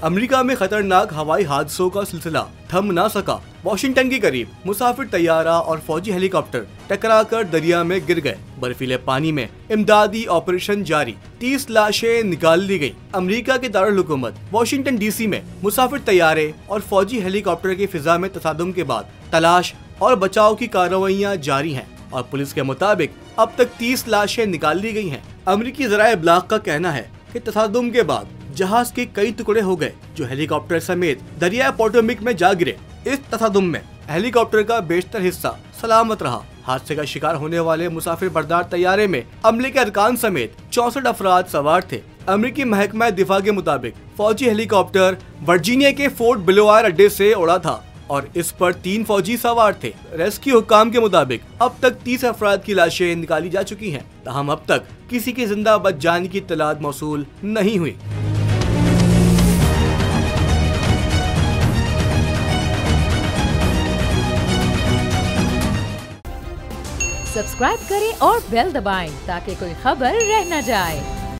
America में खतरनाक हवाई हादसों का सिलसिला थम ना सका। वॉशिंगटन के करीब मुसाफिर तैयारा और फौजी हेलीकॉप्टर टकराकर दरिया में गिर गए। बर्फीले पानी में इमदादी ऑपरेशन जारी, 30 लाशें निकाल ली गयी। अमेरिका के दारुल हुकूमत वॉशिंगटन DC में मुसाफिर तैयारे और फौजी हेलीकॉप्टर की फिजा में तसादुम के बाद तलाश और बचाव की कार्रवाइयाँ जारी हैं और पुलिस के मुताबिक अब तक 30 लाशें निकाल ली गई हैं। अमेरिकी ज़राए इब्लाग का कहना है कि तसादुम के बाद जहाज के कई टुकड़े हो गए जो हेलीकॉप्टर समेत दरिया पोटोमिक में जा गिरे। इस तसादुम में हेलीकॉप्टर का बेशतर हिस्सा सलामत रहा। हादसे का शिकार होने वाले मुसाफिर बरदार तैयारे में अमले के अरकान समेत 64 अफराद सवार थे। अमेरिकी महकमा दिफा के मुताबिक फौजी हेलीकॉप्टर वर्जीनिया के फोर्ट बिलोवायर अड्डे से उड़ा था और इस पर 3 फौजी सवार थे। रेस्क्यू हुक्काम के मुताबिक अब तक 30 अफराद की लाशें निकाली जा चुकी हैं। ताहम अब तक किसी के जिंदा बच जाने की इत्तलात मौसूल नहीं हुई। सब्सक्राइब करें और बेल दबाएं ताकि कोई खबर रह न जाए।